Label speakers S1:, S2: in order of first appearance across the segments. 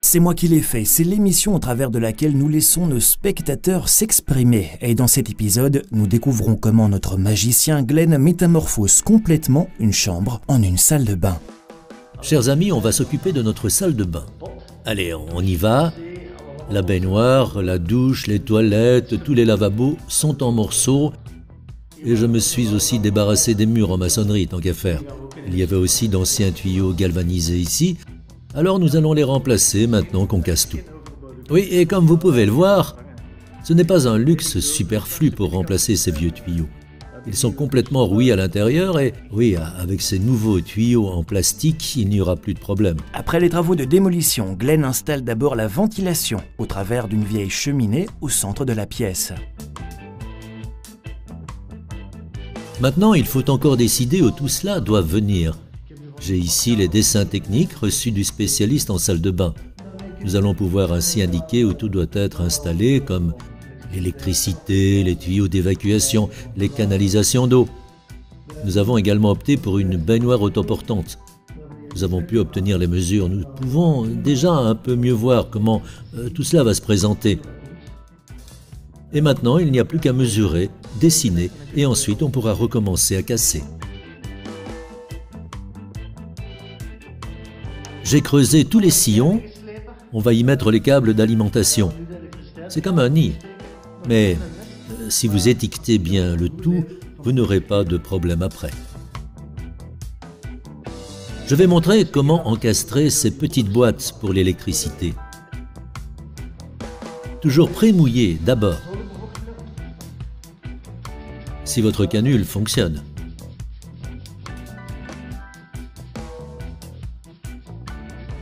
S1: C'est moi qui l'ai fait, c'est l'émission au travers de laquelle nous laissons nos spectateurs s'exprimer. Et dans cet épisode, nous découvrons comment notre magicien Glenn métamorphose complètement une chambre en une salle de bain.
S2: Chers amis, on va s'occuper de notre salle de bain. Allez, on y va. La baignoire, la douche, les toilettes, tous les lavabos sont en morceaux. Et je me suis aussi débarrassé des murs en maçonnerie, tant qu'à faire. Il y avait aussi d'anciens tuyaux galvanisés ici. Alors nous allons les remplacer maintenant qu'on casse tout. Oui, et comme vous pouvez le voir, ce n'est pas un luxe superflu pour remplacer ces vieux tuyaux. Ils sont complètement rouillés à l'intérieur et, oui, avec ces nouveaux tuyaux en plastique, il n'y aura plus de problème.
S1: Après les travaux de démolition, Glenn installe d'abord la ventilation au travers d'une vieille cheminée au centre de la pièce.
S2: Maintenant, il faut encore décider où tout cela doit venir. J'ai ici les dessins techniques reçus du spécialiste en salle de bain. Nous allons pouvoir ainsi indiquer où tout doit être installé, comme l'électricité, les tuyaux d'évacuation, les canalisations d'eau. Nous avons également opté pour une baignoire autoportante. Nous avons pu obtenir les mesures. Nous pouvons déjà un peu mieux voir comment tout cela va se présenter. Et maintenant, il n'y a plus qu'à mesurer, dessiner, et ensuite on pourra recommencer à casser. J'ai creusé tous les sillons. On va y mettre les câbles d'alimentation. C'est comme un nid. Mais si vous étiquetez bien le tout, vous n'aurez pas de problème après. Je vais montrer comment encastrer ces petites boîtes pour l'électricité. Toujours pré-mouillé d'abord. Si votre canule fonctionne.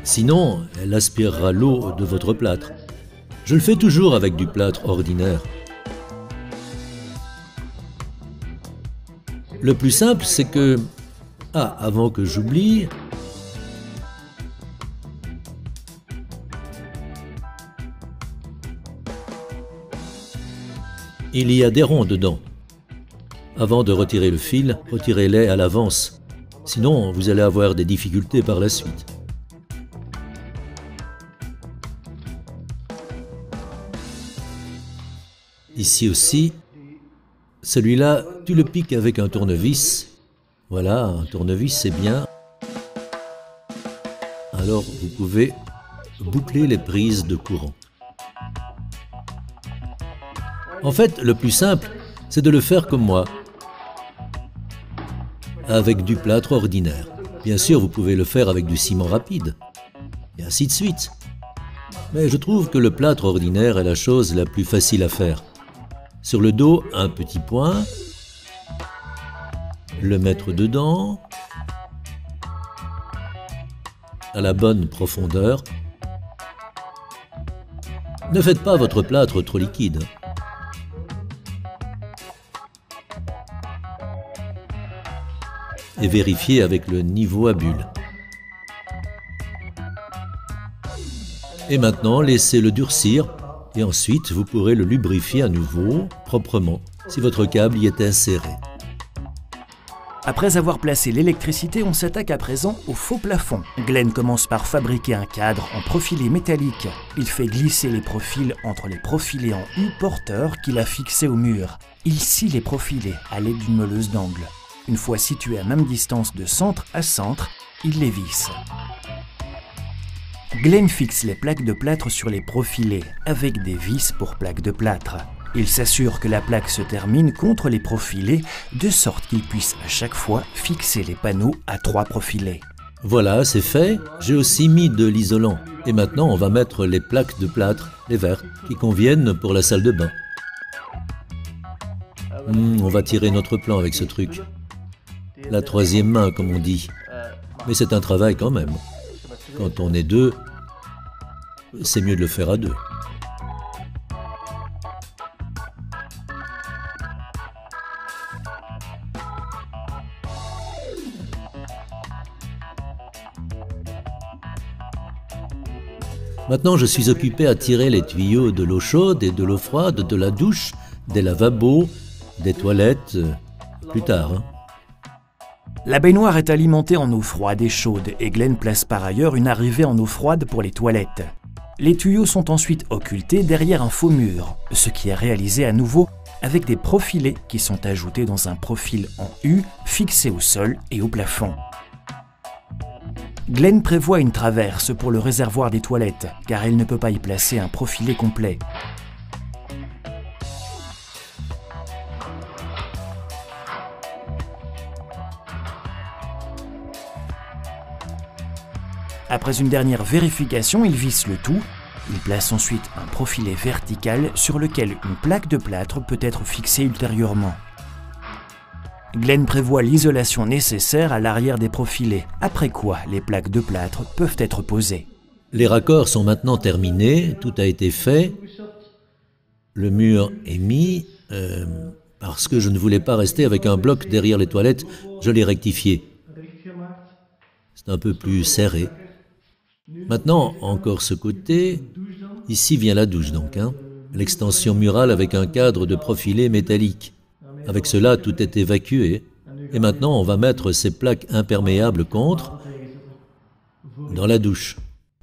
S2: Sinon, elle aspirera l'eau de votre plâtre. Je le fais toujours avec du plâtre ordinaire. Le plus simple, c'est que... Ah, avant que j'oublie... Il y a des ronds dedans. Avant de retirer le fil, retirez-les à l'avance. Sinon, vous allez avoir des difficultés par la suite. Ici aussi, celui-là, tu le piques avec un tournevis. Voilà, un tournevis, c'est bien. Alors, vous pouvez boucler les prises de courant. En fait, le plus simple, c'est de le faire comme moi, avec du plâtre ordinaire. Bien sûr, vous pouvez le faire avec du ciment rapide, et ainsi de suite. Mais je trouve que le plâtre ordinaire est la chose la plus facile à faire. Sur le dos, un petit point, le mettre dedans, à la bonne profondeur. Ne faites pas votre plâtre trop liquide. Et vérifiez avec le niveau à bulle. Et maintenant, laissez-le durcir. Et ensuite, vous pourrez le lubrifier à nouveau, proprement, si votre câble y est inséré.
S1: Après avoir placé l'électricité, on s'attaque à présent au faux plafond. Glenn commence par fabriquer un cadre en profilé métallique. Il fait glisser les profils entre les profilés en U porteurs qu'il a fixés au mur. Il scie les profilés à l'aide d'une meuleuse d'angle. Une fois situés à même distance de centre à centre, il les visse. Glenn fixe les plaques de plâtre sur les profilés, avec des vis pour plaques de plâtre. Il s'assure que la plaque se termine contre les profilés, de sorte qu'il puisse à chaque fois fixer les panneaux à 3 profilés.
S2: Voilà, c'est fait. J'ai aussi mis de l'isolant. Et maintenant, on va mettre les plaques de plâtre, les vertes, qui conviennent pour la salle de bain. On va tirer notre plan avec ce truc. La troisième main, comme on dit. Mais c'est un travail quand même. Quand on est deux, c'est mieux de le faire à deux. Maintenant, je suis occupé à tirer les tuyaux de l'eau chaude et de l'eau froide, de la douche, des lavabos, des toilettes, plus tard.
S1: La baignoire est alimentée en eau froide et chaude et Glenn place par ailleurs une arrivée en eau froide pour les toilettes. Les tuyaux sont ensuite occultés derrière un faux mur, ce qui est réalisé à nouveau avec des profilés qui sont ajoutés dans un profil en U fixé au sol et au plafond. Glenn prévoit une traverse pour le réservoir des toilettes, car il ne peut pas y placer un profilé complet. Après une dernière vérification, il visse le tout. Il place ensuite un profilet vertical sur lequel une plaque de plâtre peut être fixée ultérieurement. Glenn prévoit l'isolation nécessaire à l'arrière des profilés, après quoi les plaques de plâtre peuvent être posées.
S2: Les raccords sont maintenant terminés, tout a été fait. Le mur est mis. Parce que je ne voulais pas rester avec un bloc derrière les toilettes, je l'ai rectifié. C'est un peu plus serré. Maintenant, encore ce côté, ici vient la douche donc, l'extension murale avec un cadre de profilé métallique. Avec cela, tout est évacué. Et maintenant, on va mettre ces plaques imperméables contre dans la douche.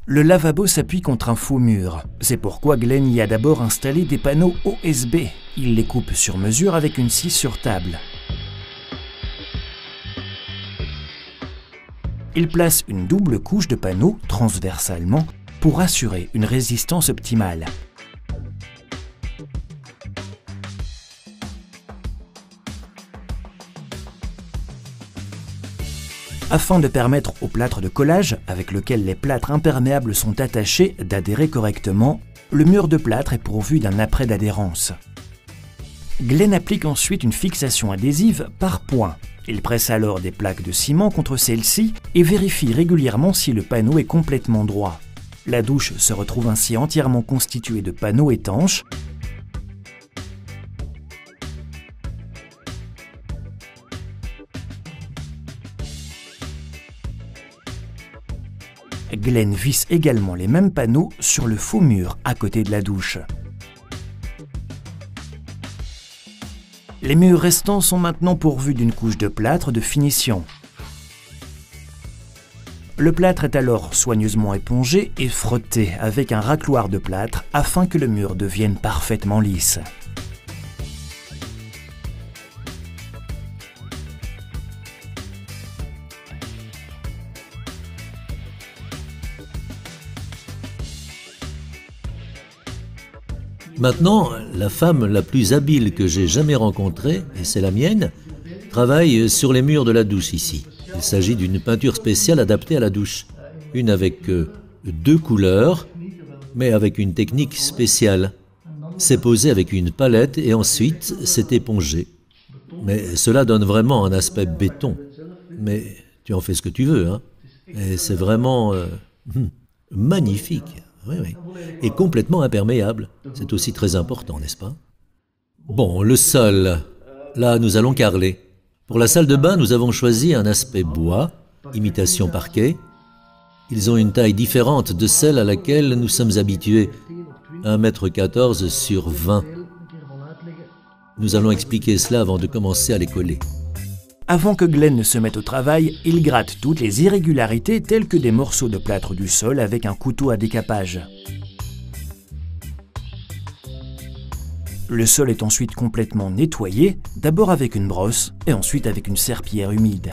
S1: Le lavabo s'appuie contre un faux mur. C'est pourquoi Glenn y a d'abord installé des panneaux OSB. Il les coupe sur mesure avec une scie sur table. Il place une double couche de panneaux transversalement pour assurer une résistance optimale. Afin de permettre au plâtre de collage, avec lequel les plâtres imperméables sont attachés, d'adhérer correctement, le mur de plâtre est pourvu d'un apprêt d'adhérence. Glenn applique ensuite une fixation adhésive par points. Il presse alors des plaques de ciment contre celle-ci et vérifie régulièrement si le panneau est complètement droit. La douche se retrouve ainsi entièrement constituée de panneaux étanches. Glenn visse également les mêmes panneaux sur le faux mur à côté de la douche. Les murs restants sont maintenant pourvus d'une couche de plâtre de finition. Le plâtre est alors soigneusement épongé et frotté avec un racloir de plâtre afin que le mur devienne parfaitement lisse.
S2: Maintenant, la femme la plus habile que j'ai jamais rencontrée, et c'est la mienne, travaille sur les murs de la douche ici. Il s'agit d'une peinture spéciale adaptée à la douche. Une avec 2 couleurs, mais avec une technique spéciale. C'est posé avec une palette et ensuite c'est épongé. Mais cela donne vraiment un aspect béton. Mais tu en fais ce que tu veux, Et c'est vraiment magnifique. Oui. Et complètement imperméable. C'est aussi très important, n'est-ce pas? Bon, le sol. Là, nous allons carreler. Pour la salle de bain, nous avons choisi un aspect bois, imitation parquet. Ils ont une taille différente de celle à laquelle nous sommes habitués. 1,14 m sur 20. Nous allons expliquer cela avant de commencer à les coller.
S1: Avant que Glenn ne se mette au travail, il gratte toutes les irrégularités telles que des morceaux de plâtre du sol avec un couteau à décapage. Le sol est ensuite complètement nettoyé, d'abord avec une brosse et ensuite avec une serpillière humide.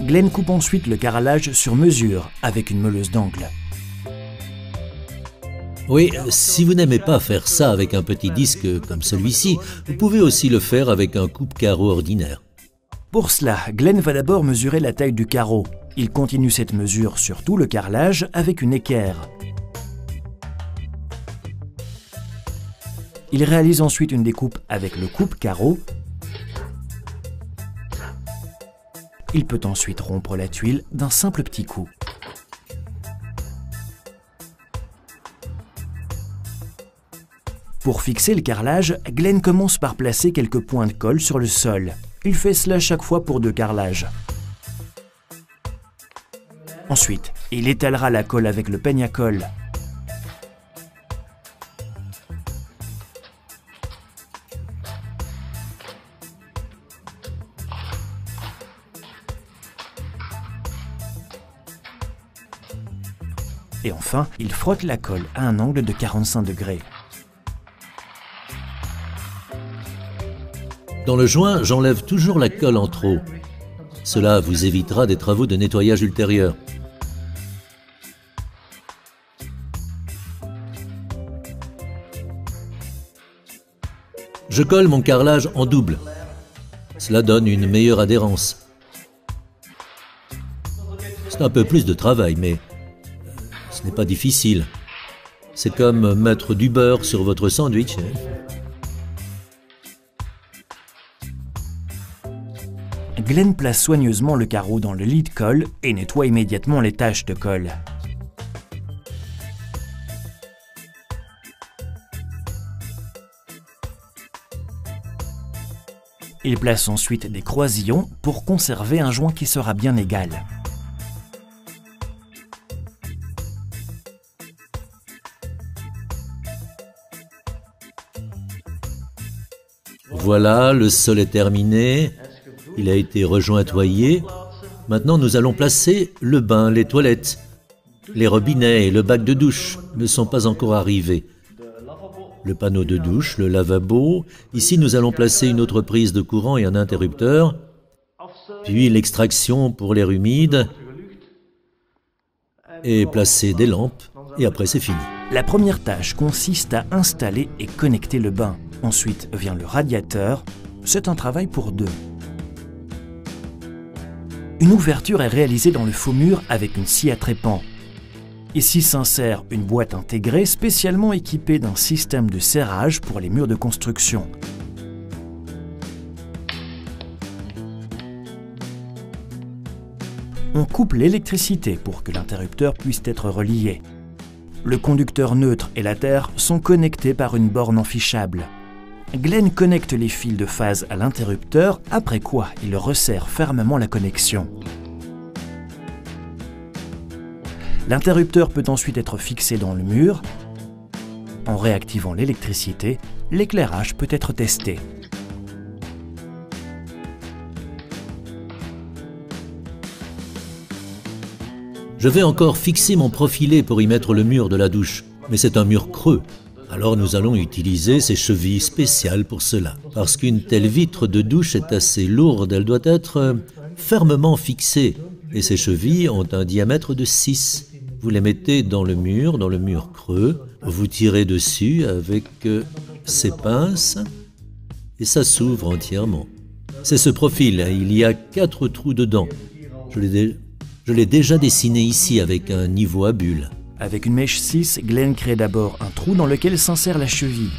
S1: Glenn coupe ensuite le carrelage sur mesure avec une meuleuse d'angle.
S2: Oui, si vous n'aimez pas faire ça avec un petit disque comme celui-ci, vous pouvez aussi le faire avec un coupe-carreau ordinaire.
S1: Pour cela, Glenn va d'abord mesurer la taille du carreau. Il continue cette mesure sur tout le carrelage avec une équerre. Il réalise ensuite une découpe avec le coupe-carreau. Il peut ensuite rompre la tuile d'un simple petit coup. Pour fixer le carrelage, Glenn commence par placer quelques points de colle sur le sol. Il fait cela chaque fois pour 2 carrelages. Ensuite, il étalera la colle avec le peigne à colle. Et enfin, il frotte la colle à un angle de 45 degrés.
S2: Dans le joint, j'enlève toujours la colle en trop. Cela vous évitera des travaux de nettoyage ultérieurs. Je colle mon carrelage en double. Cela donne une meilleure adhérence. C'est un peu plus de travail, mais ce n'est pas difficile. C'est comme mettre du beurre sur votre sandwich.
S1: Glenn place soigneusement le carreau dans le lit de colle et nettoie immédiatement les taches de colle. Il place ensuite des croisillons pour conserver un joint qui sera bien égal.
S2: Voilà, le sol est terminé. Il a été rejointoyé. Maintenant, nous allons placer le bain, les toilettes. Les robinets et le bac de douche ne sont pas encore arrivés. Le panneau de douche, le lavabo. Ici, nous allons placer une autre prise de courant et un interrupteur. Puis l'extraction pour l'air humide. Et placer des lampes. Et après, c'est fini.
S1: La première tâche consiste à installer et connecter le bain. Ensuite vient le radiateur. C'est un travail pour deux. Une ouverture est réalisée dans le faux mur avec une scie à trépan. Ici s'insère une boîte intégrée spécialement équipée d'un système de serrage pour les murs de construction. On coupe l'électricité pour que l'interrupteur puisse être relié. Le conducteur neutre et la terre sont connectés par une borne enfichable. Glenn connecte les fils de phase à l'interrupteur, après quoi il resserre fermement la connexion. L'interrupteur peut ensuite être fixé dans le mur. En réactivant l'électricité, l'éclairage peut être testé.
S2: Je vais encore fixer mon profilet pour y mettre le mur de la douche, mais c'est un mur creux. Alors nous allons utiliser ces chevilles spéciales pour cela. Parce qu'une telle vitre de douche est assez lourde, elle doit être fermement fixée. Et ces chevilles ont un diamètre de 6. Vous les mettez dans le mur creux, vous tirez dessus avec ces pinces et ça s'ouvre entièrement. C'est ce profil, il y a 4 trous dedans. Je l'ai déjà dessiné ici avec un niveau à bulles.
S1: Avec une mèche 6, Glenn crée d'abord un trou dans lequel s'insère la cheville.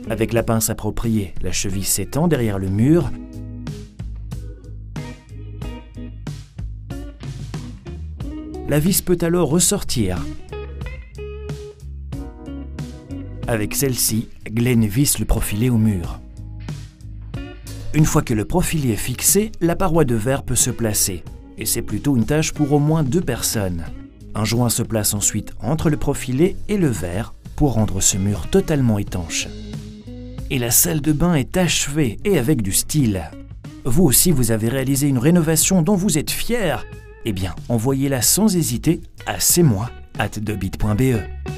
S1: Avec la pince appropriée, la cheville s'étend derrière le mur. La vis peut alors ressortir. Avec celle-ci, Glenn visse le profilet au mur. Une fois que le profilet est fixé, la paroi de verre peut se placer. Et c'est plutôt une tâche pour au moins 2 personnes. Un joint se place ensuite entre le profilet et le verre pour rendre ce mur totalement étanche. Et la salle de bain est achevée et avec du style. Vous aussi, vous avez réalisé une rénovation dont vous êtes fiers. Eh bien, envoyez-la sans hésiter à cmoi@debit.be.